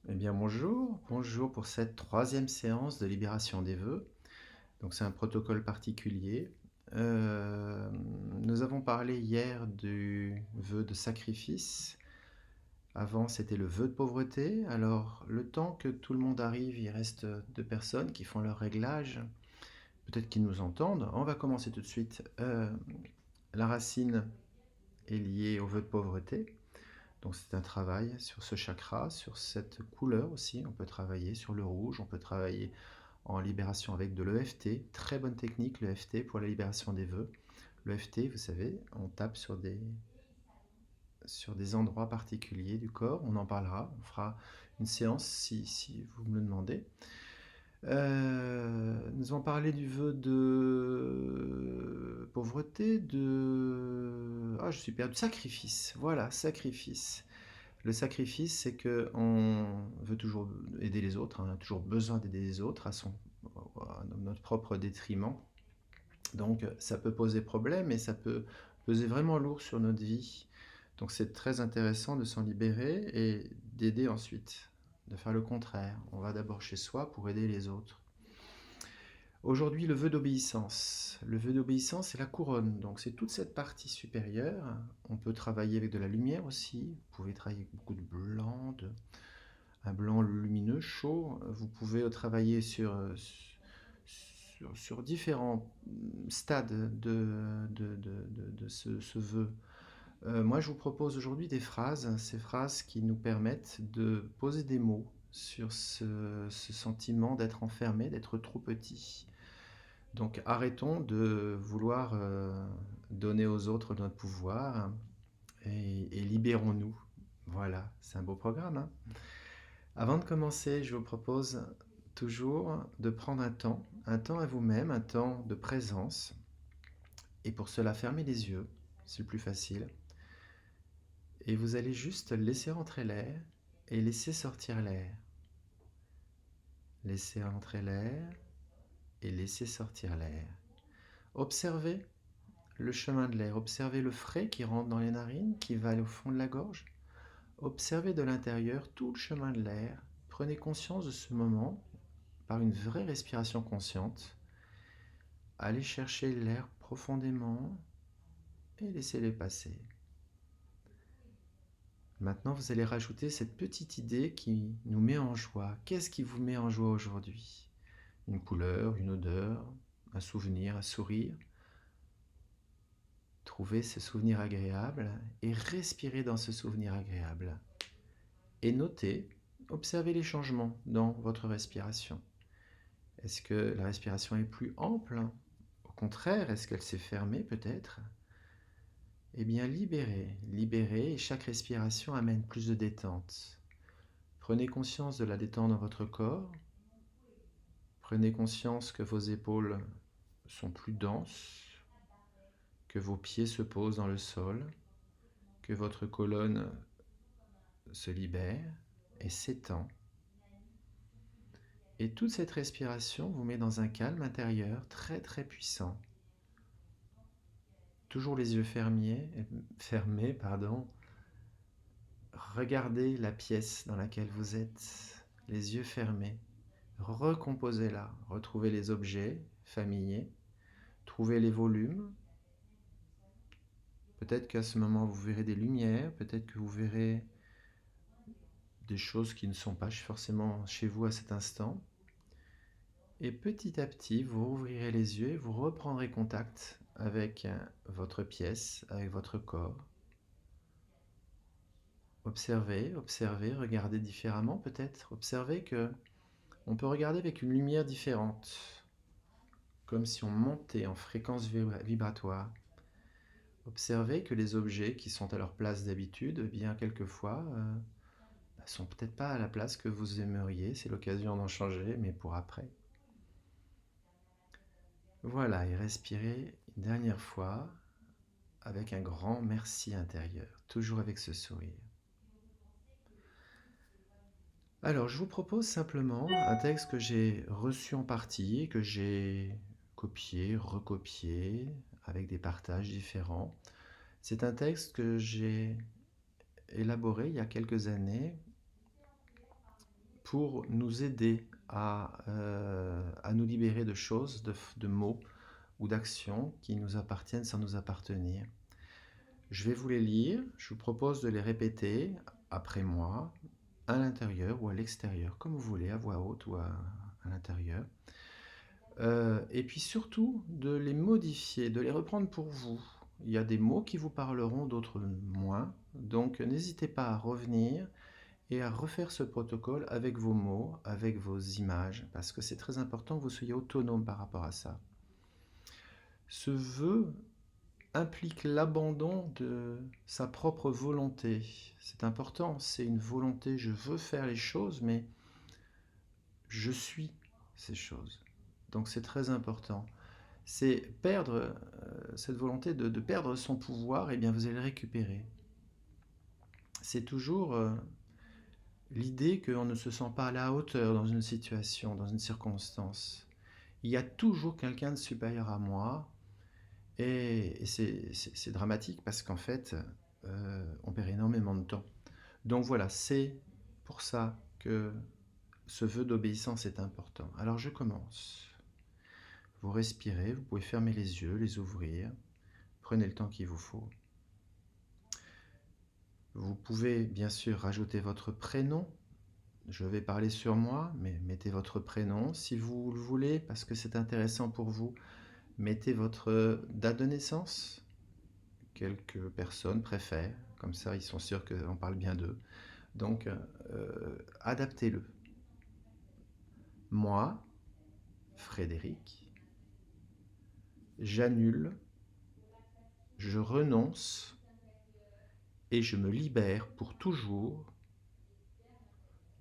Eh bien bonjour, bonjour pour cette troisième séance de libération des vœux. Donc c'est un protocole particulier. Euh, Nous avons parlé hier du vœu de sacrifice. Avant c'était le vœu de pauvreté. Alors le temps que tout le monde arrive, il reste deux personnes qui font leur réglage. Peut-être qu'ils nous entendent. On va commencer tout de suite. La racine est liée au vœu de pauvreté. Donc c'est un travail sur ce chakra, sur cette couleur aussi. On peut travailler sur le rouge, on peut travailler en libération avec de l'EFT. Très bonne technique l'EFT pour la libération des vœux. L'EFT, vous savez, on tape sur des endroits particuliers du corps. On en parlera, on fera une séance si vous me le demandez. Nous allons parler du vœu de pauvreté, de... Ah, je suis perdu. Sacrifice, voilà, sacrifice. Le sacrifice, c'est que on veut toujours aider les autres, hein, on a toujours besoin d'aider les autres à notre propre détriment. Donc ça peut poser problème et ça peut peser vraiment lourd sur notre vie. Donc c'est très intéressant de s'en libérer et d'aider ensuite, de faire le contraire. On va d'abord chez soi pour aider les autres. Aujourd'hui, le vœu d'obéissance. Le vœu d'obéissance, c'est la couronne. Donc, c'est toute cette partie supérieure. On peut travailler avec de la lumière aussi. Vous pouvez travailler avec beaucoup de blanc, un blanc lumineux, chaud. Vous pouvez travailler sur différents stades de ce vœu. Moi, je vous propose aujourd'hui des phrases, ces phrases qui nous permettent de poser des mots sur ce sentiment d'être enfermé, d'être trop petit. Donc arrêtons de vouloir donner aux autres notre pouvoir et libérons-nous. Voilà, c'est un beau programme, hein. Avant de commencer, je vous propose toujours de prendre un temps à vous-même, un temps de présence. Et pour cela, fermez les yeux, c'est le plus facile. Et vous allez juste laisser rentrer l'air et laisser sortir l'air. Laissez rentrer l'air et laissez sortir l'air. Observez le chemin de l'air, observez le frais qui rentre dans les narines, qui va au fond de la gorge. Observez de l'intérieur tout le chemin de l'air. Prenez conscience de ce moment par une vraie respiration consciente. Allez chercher l'air profondément et laissez-le passer. Maintenant, vous allez rajouter cette petite idée qui nous met en joie. Qu'est-ce qui vous met en joie aujourd'hui? Une couleur, une odeur, un souvenir, un sourire. Trouvez ce souvenir agréable et respirez dans ce souvenir agréable. Et notez, observez les changements dans votre respiration. Est-ce que la respiration est plus ample? Au contraire, est-ce qu'elle s'est fermée peut-être? Eh bien, libérez, libérez, et chaque respiration amène plus de détente. Prenez conscience de la détente dans votre corps. Prenez conscience que vos épaules sont plus denses, que vos pieds se posent dans le sol, que votre colonne se libère et s'étend. Et toute cette respiration vous met dans un calme intérieur très très puissant. Toujours les yeux fermés, pardon. Regardez la pièce dans laquelle vous êtes, les yeux fermés. Recomposez-la, retrouvez les objets familiers, trouvez les volumes. Peut-être qu'à ce moment vous verrez des lumières, peut-être que vous verrez des choses qui ne sont pas forcément chez vous à cet instant. Et petit à petit, vous rouvrirez les yeux et vous reprendrez contact avec votre pièce, avec votre corps. Observez, observez, regardez différemment peut-être. Observez que on peut regarder avec une lumière différente, comme si on montait en fréquence vibratoire. Observez que les objets qui sont à leur place d'habitude, eh bien quelquefois, sont peut-être pas à la place que vous aimeriez. C'est l'occasion d'en changer, mais pour après. Voilà, et respirez une dernière fois avec un grand merci intérieur, toujours avec ce sourire. Alors, je vous propose simplement un texte que j'ai reçu en partie, que j'ai copié, recopié, avec des partages différents. C'est un texte que j'ai élaboré il y a quelques années pour nous aider à nous libérer de choses, de mots ou d'actions qui nous appartiennent sans nous appartenir. Je vais vous les lire, je vous propose de les répéter après moi, à l'intérieur ou à l'extérieur, comme vous voulez, à voix haute ou à l'intérieur. Et puis surtout, de les modifier, de les reprendre pour vous. Il y a des mots qui vous parleront, d'autres moins. Donc n'hésitez pas à revenir et à refaire ce protocole avec vos mots, avec vos images, parce que c'est très important que vous soyez autonome par rapport à ça. Ce vœu implique l'abandon de sa propre volonté. C'est important, c'est une volonté, je veux faire les choses, mais je suis ces choses. Donc c'est très important. C'est perdre cette volonté de perdre son pouvoir, et bien vous allez le récupérer. C'est toujours l'idée qu'on ne se sent pas à la hauteur dans une situation, dans une circonstance. Il y a toujours quelqu'un de supérieur à moi, et c'est dramatique parce qu'en fait, on perd énormément de temps. Donc voilà, c'est pour ça que ce vœu d'obéissance est important. Alors je commence. Vous respirez, vous pouvez fermer les yeux, les ouvrir. Prenez le temps qu'il vous faut. Vous pouvez bien sûr rajouter votre prénom. Je vais parler sur moi, mais mettez votre prénom si vous le voulez, parce que c'est intéressant pour vous. Mettez votre date de naissance. Quelques personnes préfèrent, comme ça ils sont sûrs qu'on parle bien d'eux. Donc, adaptez-le. Moi, Frédéric, j'annule, je renonce et je me libère pour toujours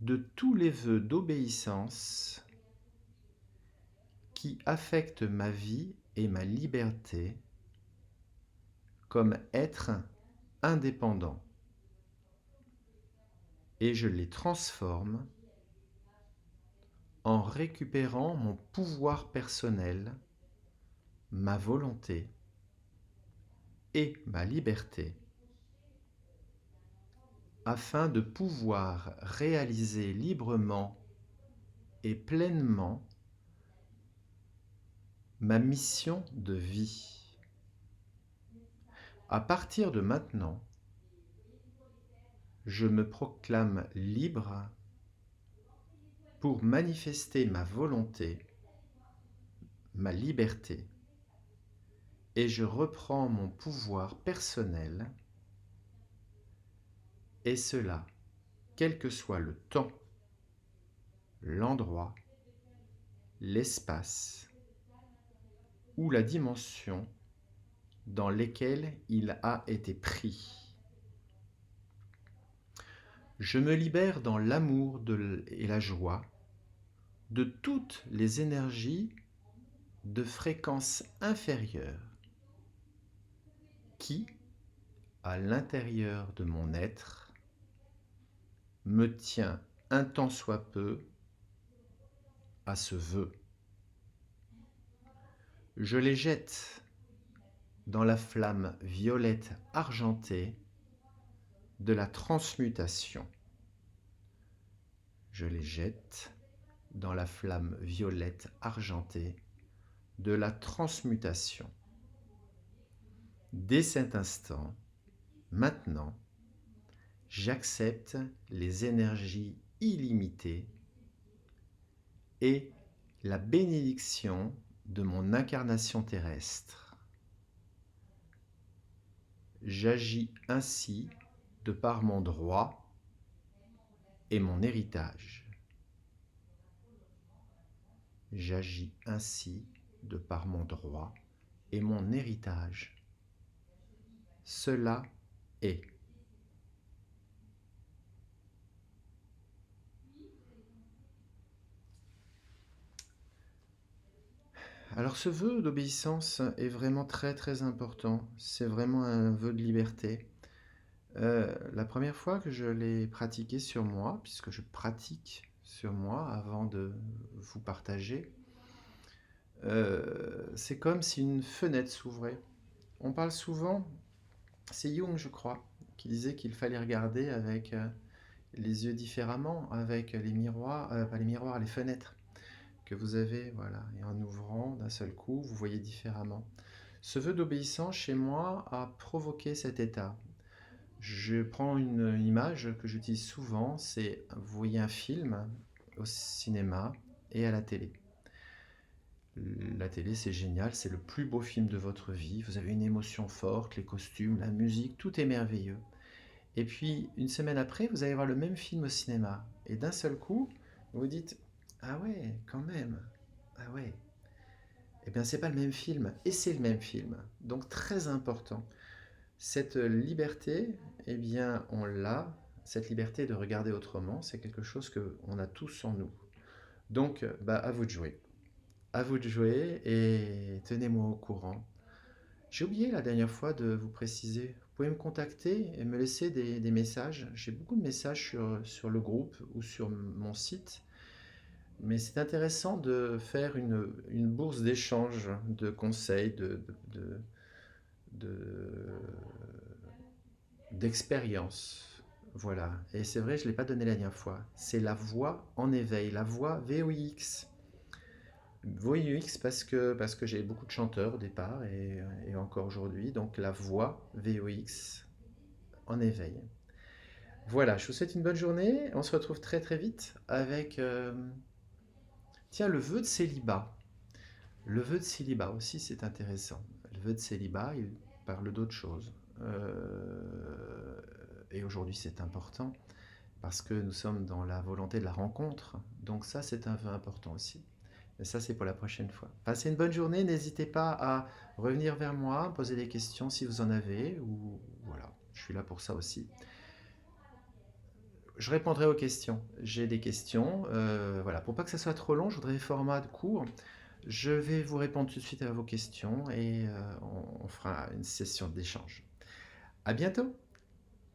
de tous les vœux d'obéissance qui affectent ma vie et ma liberté comme être indépendant. Et je les transforme en récupérant mon pouvoir personnel, ma volonté et ma liberté, afin de pouvoir réaliser librement et pleinement ma mission de vie. À partir de maintenant, je me proclame libre pour manifester ma volonté, ma liberté, et je reprends mon pouvoir personnel, et cela, quel que soit le temps, l'endroit, l'espace ou la dimension dans lesquels il a été pris. Je me libère dans l'amour et la joie de toutes les énergies de fréquence inférieure qui, à l'intérieur de mon être, me tient un tant soit peu à ce vœu. Je les jette dans la flamme violette argentée de la transmutation. Je les jette dans la flamme violette argentée de la transmutation. Dès cet instant, maintenant, j'accepte les énergies illimitées et la bénédiction de mon incarnation terrestre. J'agis ainsi de par mon droit et mon héritage. J'agis ainsi de par mon droit et mon héritage. Cela est. Alors ce vœu d'obéissance est vraiment très très important. C'est vraiment un vœu de liberté. La première fois que je l'ai pratiqué sur moi, puisque je pratique sur moi avant de vous partager, c'est comme si une fenêtre s'ouvrait. On parle souvent, c'est Jung je crois, qui disait qu'il fallait regarder avec les yeux différemment avec les miroirs, pas les miroirs, les fenêtres que vous avez, voilà. Et en ouvrant d'un seul coup, vous voyez différemment. Ce vœu d'obéissance chez moi a provoqué cet état. Je prends une image que j'utilise souvent, c'est vous voyez un film au cinéma et à la télé. La télé, c'est génial, c'est le plus beau film de votre vie. Vous avez une émotion forte, les costumes, la musique, tout est merveilleux. Et puis, une semaine après, vous allez voir le même film au cinéma. Et d'un seul coup, vous vous dites, ah ouais, quand même. Ah ouais. Eh bien, c'est pas le même film, et c'est le même film. Donc, très important. Cette liberté, eh bien, on l'a. Cette liberté de regarder autrement, c'est quelque chose que on a tous en nous. Donc, bah, à vous de jouer. À vous de jouer et tenez-moi au courant. J'ai oublié la dernière fois de vous préciser. Vous pouvez me contacter et me laisser des messages. J'ai beaucoup de messages sur le groupe ou sur mon site. Mais c'est intéressant de faire une bourse d'échange de conseils, de- d'expériences. Voilà. Et c'est vrai, je ne l'ai pas donné la dernière fois. C'est la voix en éveil, la voix VOIX. VOIX parce que j'ai beaucoup de chanteurs au départ et encore aujourd'hui. Donc la voix VOX en éveil. Voilà, je vous souhaite une bonne journée. On se retrouve très très vite avec, tiens, le vœu de célibat. Le vœu de célibat aussi, c'est intéressant. Le vœu de célibat, il parle d'autre chose. Et aujourd'hui, c'est important parce que nous sommes dans la volonté de la rencontre. Donc ça, c'est un vœu important aussi. Mais ça, c'est pour la prochaine fois. Passez une bonne journée. N'hésitez pas à revenir vers moi, poser des questions si vous en avez. Ou voilà, je suis là pour ça aussi. Je répondrai aux questions. J'ai des questions. Voilà, pour pas que ça soit trop long, je voudrais un format de court. Je vais vous répondre tout de suite à vos questions et on fera une session d'échange. À bientôt!